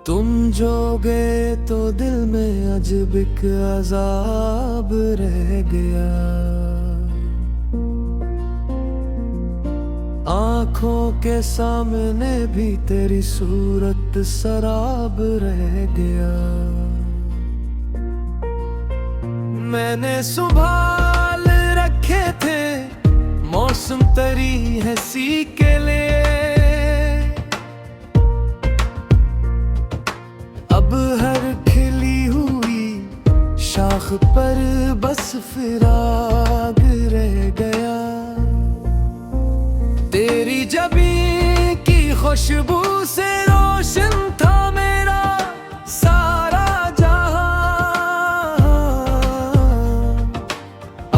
तुम जो गए तो दिल में अजब एक अजाब रह गया। आंखों के सामने भी तेरी सूरत सराब रह गया। मैंने संभाल रखे थे मौसम तरी है सी के लिए। अब हर खिली हुई शाख पर बस फिराग रह गया। तेरी जबीं की खुशबू से रोशन था मेरा सारा जहां।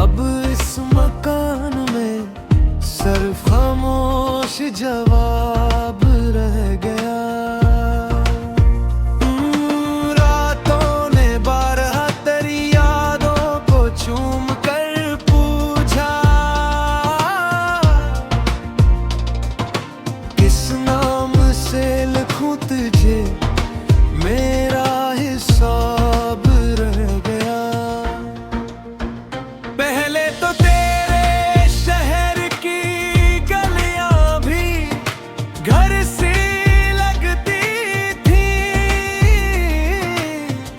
अब इस मकान में सिर्फ खामोश जवाब रह गया। रातों ने बारह तेरी यादों को चूम कर पूछा, किस नाम से लिखूं तुझे मेरा हिसाब रह गया। पहले तो तेरे शहर की गलियां भी घर सी लगती थी।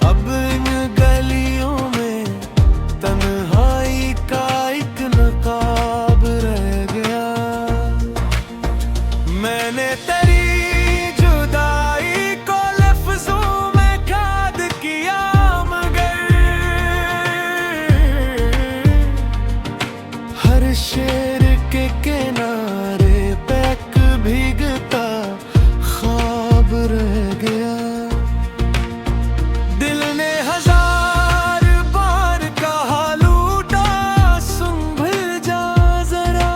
अब इन गलियों में तन्हाई का एक नकाब रह गया। मैंने तेरी जुदाई को लफ्जों में कैद किया, मगर हर शेर के किनारे पे एक भीगता ख्वाब रह गया। दिल ने हजार बार कहा लूटा संभल जा जरा,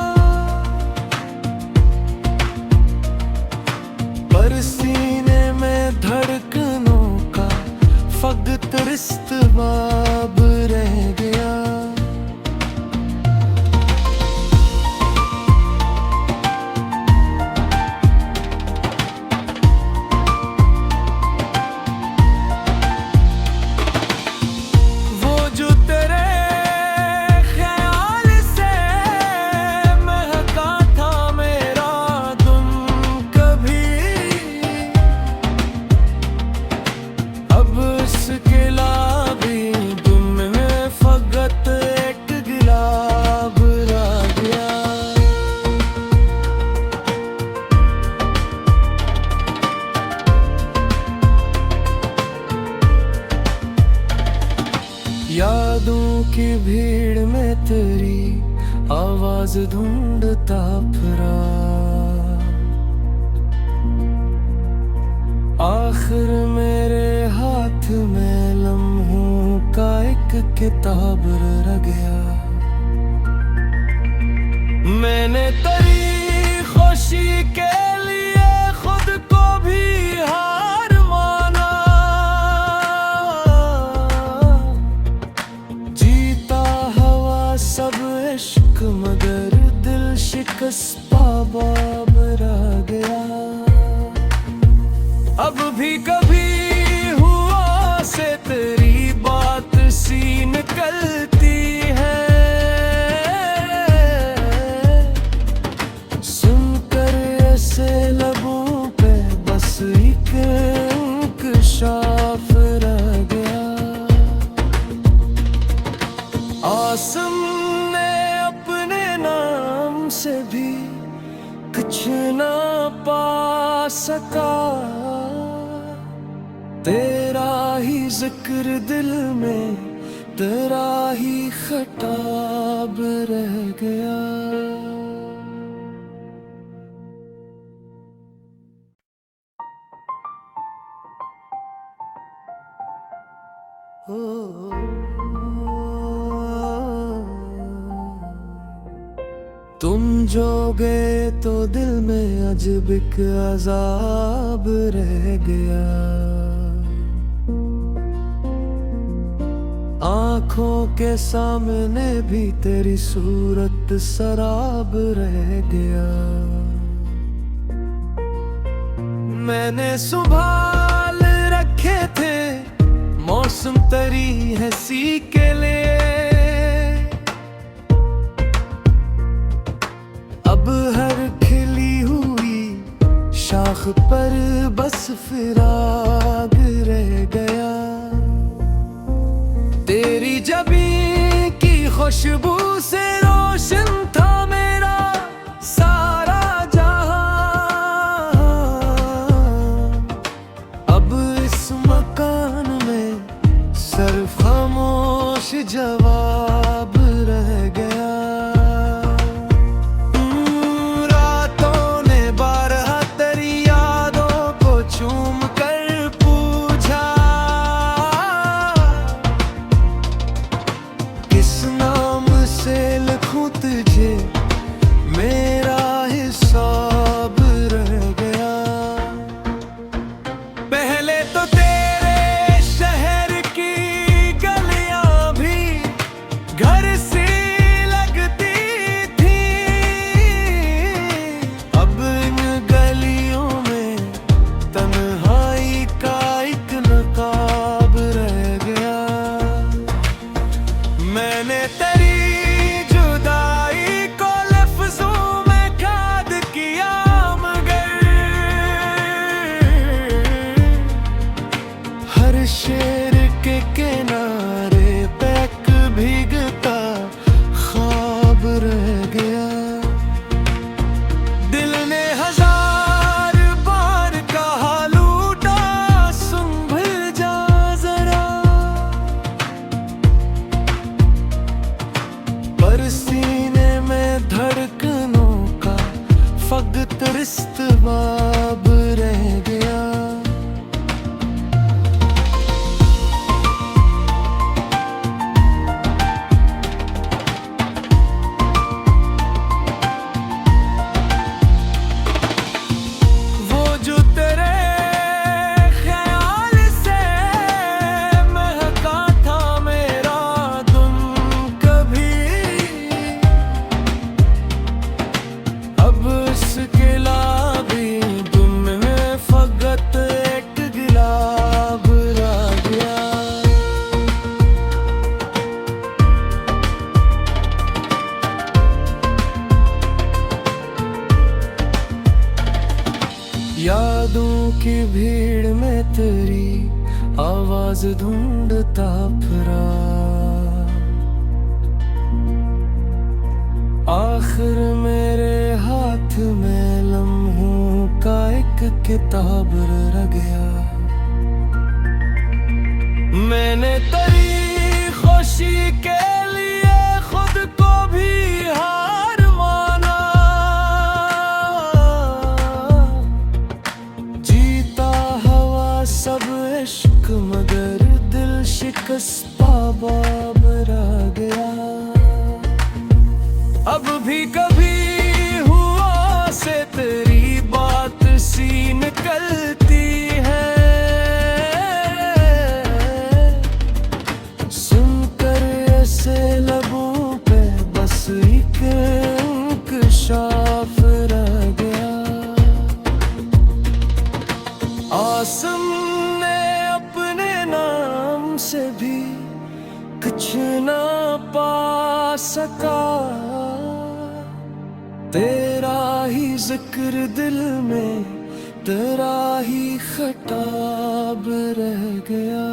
पर सीने में धड़कनों का फकत रिश्तबाब रह गया। वो जो तेरे ख्याल से महका था मेरा तुम कभी, अब उसके लाभी तुम में फकत एक गुलाब रह गया। यादों की भीड़ में तेरी आवाज ढूंढता फिरा, आखिर मेरे हाथ में लम्हों का एक किताब रह गया। मैंने तेरी खुशी के लिए खुद को भी हार माना। जीता हवा सब इश्क मगर दिल शिकस्त बाब रह गया। अब भी कभी हुआ से तेरी बात सी निकलती है, सुनकर ऐसे लबों पे बस एक इंकशाफ रह गया। आसम ने अपने नाम से भी कुछ ना पा सका, तेरा ही जिक्र दिल में तेरा ही खताब रह गया। तुम जो गए तो दिल में अजब एक अजाब रह गया। आंखों के सामने भी तेरी सूरत शराब रह गया। मैंने संभाल रखे थे मौसम तरी हंसी के लिए, अब हर खिली हुई शाख पर बस फिराग रह गया। तेरी जबीं की खुशबू से रोशन था मेरा सारा जहां, अब इस मकान में सिर्फ खामोश जवाब रह गया। रातों ने बारह तेरी यादों को चूम कर पूछा, किस नाम से लिखूं तुझे, मेरा हिसाब रह गया। पहले तो तेरे शहर की गलियां भी घर सी लगती थी, अब इन गलियों में तन्हाई का एक नकाब रह गया। मैंने तेरी जुदाई को लफ्जों में खाद किया, मगर हर शेर के किनारे पे एक भीगता ख्वाब रह गया। दिल ने हजार बार कहा लूटा, संभल जा जरा, पर सीने में धड़कनों का फकत रिश्तबाब रह गया। वो जो तेरे ख्याल से महका था मेरा तुम कभी, अब उसके लाभी तुम में फकत एक गिलाब रह गया। यादों की भीड़ में तेरी आवाज ढूंढता फिरा, आखिर मेरे हाथ में लम्हों का एक किताब रह गया। मैंने तेरी खुशी के लिए खुद को भी हार माना, जीता हवा सब इश्क मगर दिल शिकस्ता बाब रह गया। अब भी कभी हुआ से तेरी बात सी निकलती है, सुनकर ऐसे लबों पे बस एक इंकशाफ रह गया। आसम ने अपने नाम से भी कुछ ना पा सका, तेरा ही जिक्र दिल में तेरा ही खताब रह गया।